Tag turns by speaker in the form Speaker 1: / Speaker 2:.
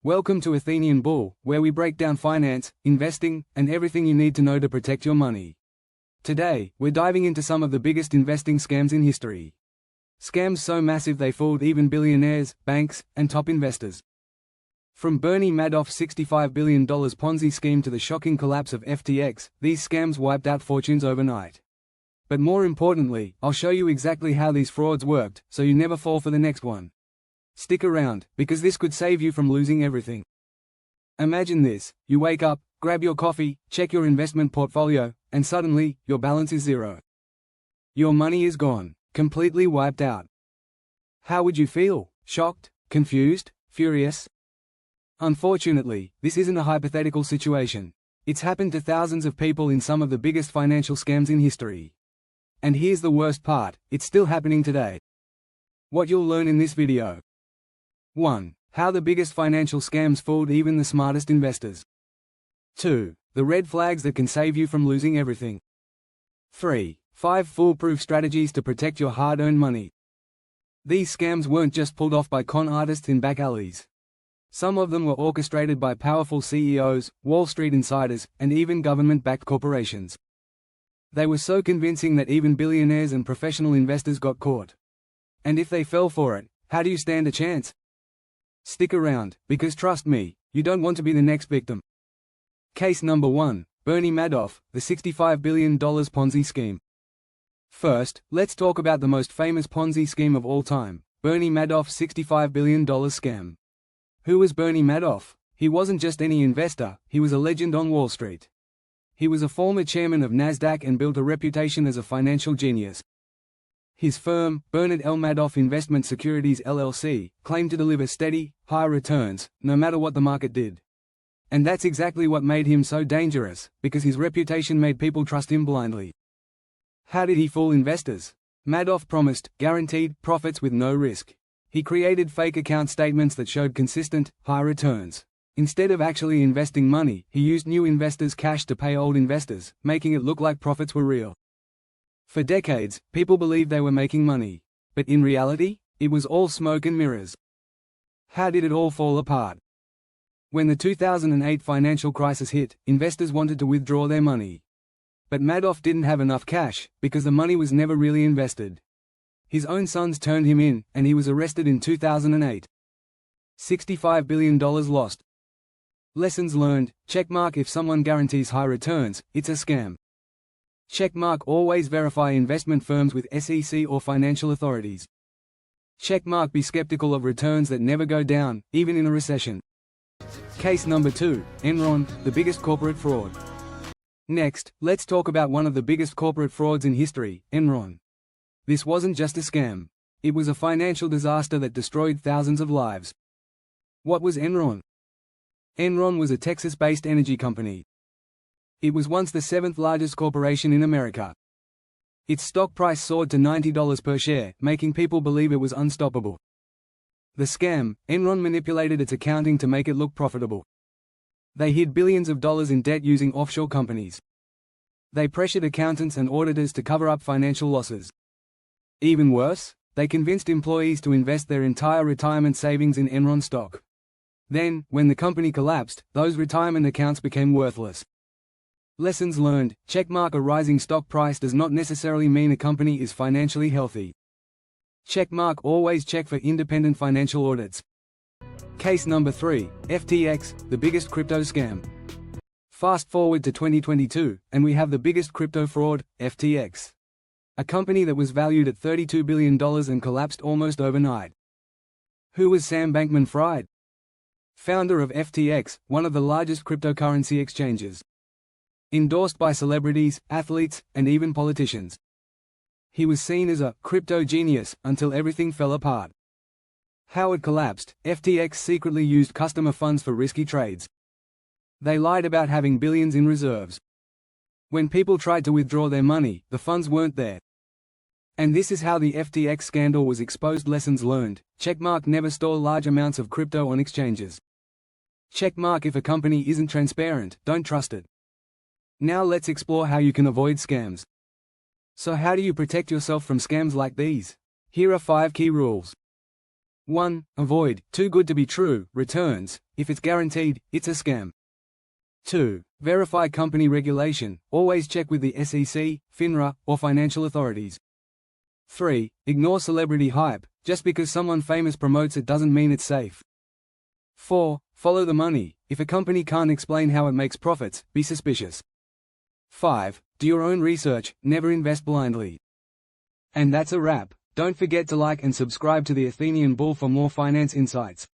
Speaker 1: Welcome to Athenian Bull, where we break down finance, investing, and everything you need to know to protect your money. Today, we're diving into some of the biggest investing scams in history. Scams so massive they fooled even billionaires, banks, and top investors. From Bernie Madoff's $65 billion Ponzi scheme to the shocking collapse of FTX, these scams wiped out fortunes overnight. But more importantly, I'll show you exactly how these frauds worked, so you never fall for the next one. Stick around, because this could save you from losing everything. Imagine this: you wake up, grab your coffee, check your investment portfolio, and suddenly, your balance is zero. Your money is gone, completely wiped out. How would you feel? Shocked? Confused? Furious? Unfortunately, this isn't a hypothetical situation. It's happened to thousands of people in some of the biggest financial scams in history. And here's the worst part: it's still happening today. What you'll learn in this video. 1. How the biggest financial scams fooled even the smartest investors. 2. The red flags that can save you from losing everything. 3. 5 foolproof strategies to protect your hard-earned money. These scams weren't just pulled off by con artists in back alleys. Some of them were orchestrated by powerful CEOs, Wall Street insiders, and even government-backed corporations. They were so convincing that even billionaires and professional investors got caught. And if they fell for it, how do you stand a chance? Stick around, because trust me, you don't want to be the next victim. Case number 1, Bernie Madoff, the $65 billion Ponzi scheme. First, let's talk about the most famous Ponzi scheme of all time, Bernie Madoff's $65 billion scam. Who was Bernie Madoff? He wasn't just any investor, he was a legend on Wall Street. He was a former chairman of Nasdaq and built a reputation as a financial genius. His firm, Bernard L. Madoff Investment Securities LLC, claimed to deliver steady, high returns, no matter what the market did. And that's exactly what made him so dangerous, because his reputation made people trust him blindly. How did he fool investors? Madoff promised guaranteed profits with no risk. He created fake account statements that showed consistent, high returns. Instead of actually investing money, he used new investors' cash to pay old investors, making it look like profits were real. For decades, people believed they were making money. But in reality, it was all smoke and mirrors. How did it all fall apart? When the 2008 financial crisis hit, investors wanted to withdraw their money. But Madoff didn't have enough cash, because the money was never really invested. His own sons turned him in, and he was arrested in 2008. $65 billion lost. Lessons learned: checkmark. If someone guarantees high returns, it's a scam. Checkmark. Always verify investment firms with SEC or financial authorities. Checkmark. Be skeptical of returns that never go down, even in a recession. Case number 2, Enron, the biggest corporate fraud. Next, let's talk about one of the biggest corporate frauds in history, Enron. This wasn't just a scam. It was a financial disaster that destroyed thousands of lives. What was Enron? Enron was a Texas-based energy company. It was once the 7th largest corporation in America. Its stock price soared to $90 per share, making people believe it was unstoppable. The scam: Enron manipulated its accounting to make it look profitable. They hid billions of dollars in debt using offshore companies. They pressured accountants and auditors to cover up financial losses. Even worse, they convinced employees to invest their entire retirement savings in Enron stock. Then, when the company collapsed, those retirement accounts became worthless. Lessons learned: checkmark. A rising stock price does not necessarily mean a company is financially healthy. Checkmark. Always check for independent financial audits. Case number 3, FTX, the biggest crypto scam. Fast forward to 2022, and we have the biggest crypto fraud, FTX. A company that was valued at $32 billion and collapsed almost overnight. Who was Sam Bankman-Fried? Founder of FTX, one of the largest cryptocurrency exchanges. Endorsed by celebrities, athletes, and even politicians. He was seen as a crypto genius until everything fell apart. How it collapsed: FTX secretly used customer funds for risky trades. They lied about having billions in reserves. When people tried to withdraw their money, the funds weren't there. And this is how the FTX scandal was exposed. Lessons learned: checkmark. Never store large amounts of crypto on exchanges. Checkmark. If a company isn't transparent, don't trust it. Now let's explore how you can avoid scams. So how do you protect yourself from scams like these? Here are 5 key rules. 1. Avoid too good to be true returns. If it's guaranteed, it's a scam. 2. Verify company regulation. Always check with the SEC, FINRA, or financial authorities. 3. Ignore celebrity hype. Just because someone famous promotes it doesn't mean it's safe. 4. Follow the money. If a company can't explain how it makes profits, be suspicious. 5. Do your own research, never invest blindly. And that's a wrap. Don't forget to like and subscribe to the Athenian Bull for more finance insights.